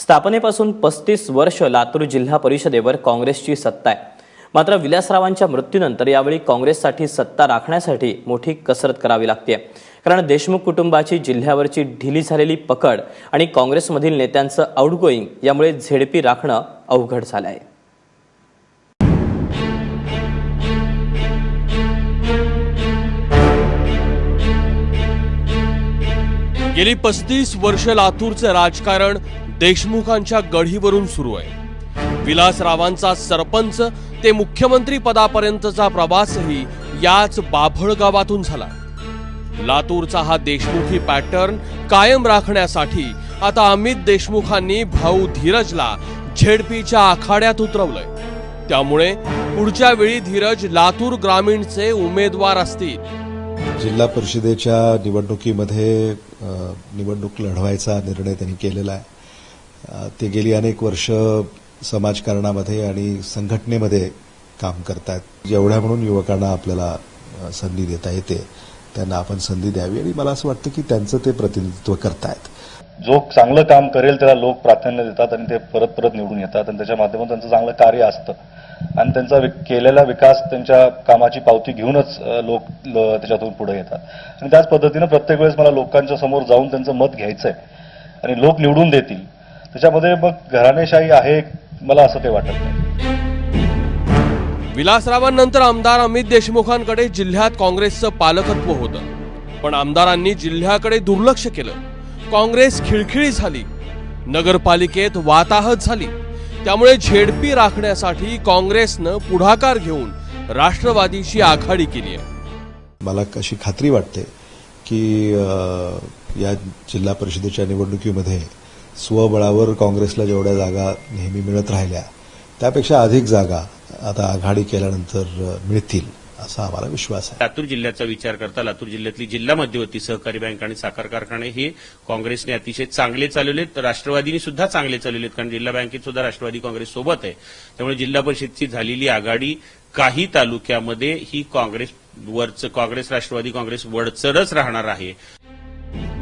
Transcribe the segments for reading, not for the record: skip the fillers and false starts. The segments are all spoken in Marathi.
स्थापनेपासून 35 वर्ष लातूर जिल्हा परिषदेवर काँग्रेसची सत्ता आहे। मात्र विलासरावांच्या मृत्यूनंतर यावेळी काँग्रेससाठी सत्ता राखण्यासाठी मोठी कसरत करावी लागते। कारण देशमुख कुटुंबाची जिल्ह्यावरची ढिली झालेली पकड आणि काँग्रेसमधील नेत्यांचं आउटगोईंग यामुळे झेडपी राखणं अवघड झालं आहे। गेली 35 वर्ष लातूरचे राजकारण देशमुखांच्या गढीवरून सुरू आहे। विलासरावांचा सरपंच ते मुख्यमंत्री पदापर्यंतचा प्रवासही याच बाभळ गावातून झाला। लातूरचा हा देशमुखी पॅटर्न कायम राखण्यासाठी आता अमित देशमुखांनी भाऊ धीरजला झेडपीच्या आखाड्यात उतरवलंय। त्यामुळे पुढच्या वेळी धीरज लातूर ग्रामीणचे उमेदवार असतील। जिल्हा परिषदेच्या निवडणुकीमध्ये निवडणूक लढवायचा निर्णय त्यांनी केलेला आहे। ते गेली अनेक वर्ष समाजकारणामध्ये आणि संघटनेमध्ये काम करतात। जेवढ्या म्हणून युवकांना आपल्याला संधी देता येते त्यांना आपण संधी द्यावी आणि मला असं वाटतं की त्यांचं ते प्रतिनिधित्व करतायत। जो चांगलं काम करेल त्याला लोक प्राधान्य देतात आणि ते परत परत निवडून येतात आणि त्याच्या माध्यमातून त्यांचं चांगलं कार्य असतं आणि त्यांचा केलेला विकास त्यांच्या कामाची पावती घेऊनच लोक त्याच्यातून पुढे येतात। आणि त्याच पद्धतीनं प्रत्येक वेळेस मला लोकांच्या समोर जाऊन त्यांचं मत घ्यायचंय आणि लोक निवडून देतील। त्याच्यामध्ये मग घराणेशाही आहे मला असं काही वाटत नाही। विलासरावांनंतर आमदार अमित देशमुखांकडे जिल्ह्यात काँग्रेसचं पालकत्व होतं, पण आमदारांनी जिल्ह्याकडे दुर्लक्ष केलं। काँग्रेस खिळखिळी झाली, नगरपालिकेत वाताहत झाली। त्यामुळे झेडपी राखण्यासाठी काँग्रेसनं पुढाकार घेऊन राष्ट्रवादीची आघाडी केली आहे। मला अशी खात्री वाटते की या जिल्हा परिषदेच्या निवडणुकीमध्ये स्वबळावर काँग्रेसला जेवढ्या जागा नेहमी मिळत राहिल्या त्यापेक्षा अधिक जागा आता आघाडी केल्यानंतर मिळतील असा आम्हाला विश्वास आहे। लातूर जिल्ह्याचा विचार करता लातूर जिल्ह्यातली जिल्हा मध्यवर्ती सहकारी बँक आणि साखर कारखाने हे काँग्रेसने अतिशय चांगले चालवलेत, राष्ट्रवादीने सुद्धा चांगले चालवलेत, कारण जिल्हा बँकेत सुद्धा राष्ट्रवादी काँग्रेस सोबत आहे। त्यामुळे जिल्हा परिषदची झालेली आघाडी काही तालुक्यामध्ये ही काँग्रेस राष्ट्रवादी काँग्रेस वरचढच राहणार आहे।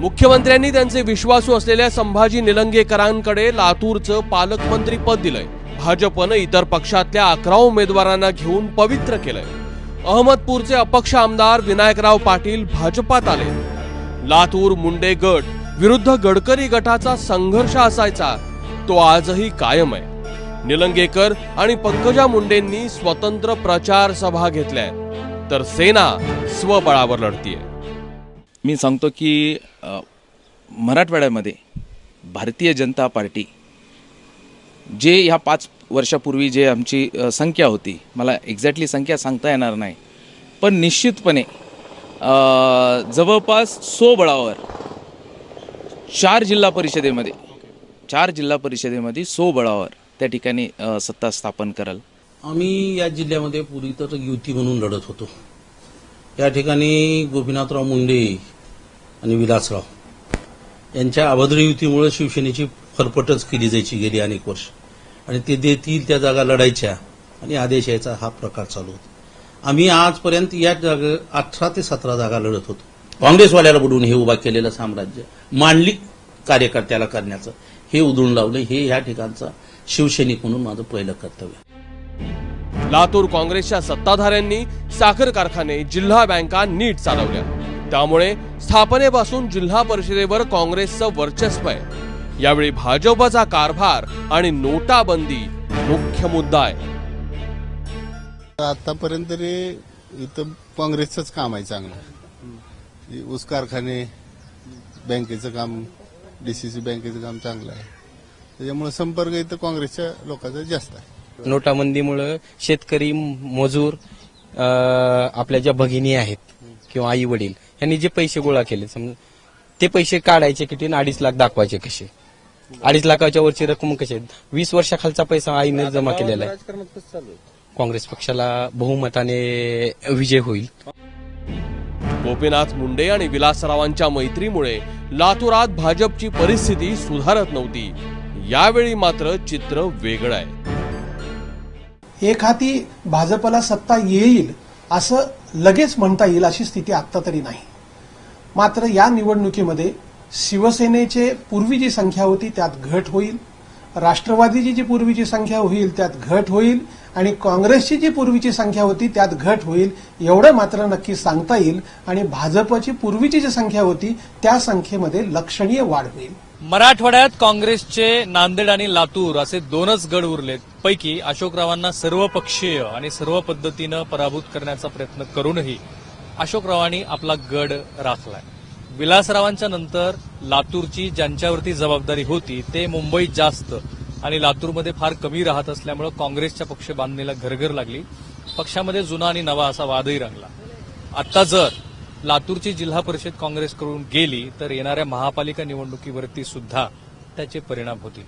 मुख्यमंत्र्यांनी त्यांचे विश्वासू असलेल्या संभाजी निलंगेकरांकडे लातूरचं पालकमंत्री पद दिलंय। भाजपनं इतर पक्षातल्या 11 उमेदवारांना घेऊन पवित्र केलंय। अहमदपूरचे अपक्ष आमदार विनायकराव पाटील भाजपात आले। लातूर मुंडे गट विरुद्ध गडकरी गटाचा संघर्ष असायचा तो आजही कायम आहे। निलंगेकर आणि पंकजा मुंडेंनी स्वतंत्र प्रचार सभा घेतल्या, तर सेना स्वबळावर लढतीये। मी सांगतो की मराठवाड्यामध्ये भारतीय जनता पार्टी जे ह्या 5 वर्षापूर्वी जे आमची संख्या होती, मला एक्झॅक्टली संख्या सांगता येणार नाही, पण निश्चितपणे जवळपास स्वबळावर 4 जिल्हा परिषदेमध्ये स्वबळावर त्या ठिकाणी सत्ता स्थापन कराल। आम्ही या जिल्ह्यामध्ये पूर्वी तर युती म्हणून लढत होतो। या ठिकाणी गोपीनाथराव मुंडे आणि विलासराव यांच्या अभद्र युतीमुळे शिवसेनेची फरफटच केली जायची गेली अनेक वर्ष आणि ते देतील त्या जागा लढायच्या आणि आदेश यायचा हा प्रकार चालू होता। आम्ही आजपर्यंत या 18 ते 17 जागा लढत होतो। काँग्रेसवाल्याला बुडवून हे उभा केलेलं साम्राज्य मांडलिक कार्यकर्त्याला करण्याचं हे उधळून लावलं, हे या ठिकाणचा शिवसैनिक म्हणून माझं पहिलं कर्तव्य। लातूर काँग्रेसच्या सत्ताधाऱ्यांनी साखर कारखाने, जिल्हा बँका नीट चालवल्या, त्यामुळे स्थापनेपासून जिल्हा परिषदेवर काँग्रेसचं वर्चस्व आहे। यावेळी भाजपचा कारभार आणि नोटाबंदी मुख्य मुद्दा आहे। आतापर्यंत इथं काँग्रेसचंच काम आहे चांगलं। ऊस कारखाने, बँकेचं काम, डीसीसी बँकेचं काम चांगलं आहे, त्याच्यामुळे संपर्क इथं काँग्रेसच्या लोकांचा जास्त आहे। नोटाबंदीमुळे शेतकरी, मजूर, आपल्या ज्या भगिनी आहेत किंवा आई वडील यांनी जे पैसे गोळा केले, समजा ते पैसे काढायचे किती, 2.5 लाख दाखवायचे कसे, 2.5 लाखाच्या वरची रक्कम कशी, 20 वर्षाखालचा पैसा आईने जमा केलेला आहे। काँग्रेस पक्षाला बहुमताने विजय होईल। गोपीनाथ मुंडे आणि विलासरावांच्या मैत्रीमुळे लातूरात भाजपची परिस्थिती सुधारत नव्हती। यावेळी मात्र चित्र वेगळं आहे। एक हाती भाजपला सत्ता येईल असं लगेच म्हणता येईल अशी स्थिती आता तरी नाही। मात्र या निवडणुकीमध्ये शिवसेनेचे पूर्वी जी संख्या होती त्यात घट होईल, राष्ट्रवादीची जी पूर्वीची संख्या होईल त्यात घट होईल आणि काँग्रेसची जी पूर्वीची संख्या होती त्यात घट होईल एवढं मात्र नक्की सांगता येईल आणि भाजपची पूर्वीची जी संख्या होती त्या संख्येमध्ये लक्षणीय वाढ होईल. मराठवाड्यात काँग्रेसचे नांदेड आणि लातूर असे दोनच गड उरलेत. पैकी अशोकरावांना सर्वपक्षीय आणि सर्व पद्धतीनं पराभूत करण्याचा प्रयत्न करूनही अशोकरावांनी आपला गड राखलाय. विलासरावांच्या नंतर लातूरची ज्यांच्यावरती जबाबदारी होती ते मुंबईत जास्त आणि लातूरमध्ये फार कमी राहत असल्यामुळे काँग्रेसच्या पक्ष बांधणीला घरघर लागली. पक्षामध्ये जुना आणि नवा असा वादही रंगला. आता जर लातूरची जिल्हा परिषद काँग्रेसकडून गेली तर येणाऱ्या महापालिका निवडणुकीवरती सुद्धा त्याचे परिणाम होतील.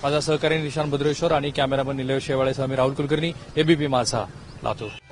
माझा सहकारी निशांत भद्रेश्वर आणि कॅमेरामन निलय शेवाळेसह मी राहुल कुलकर्णी, एबीपी माझा, लातूर.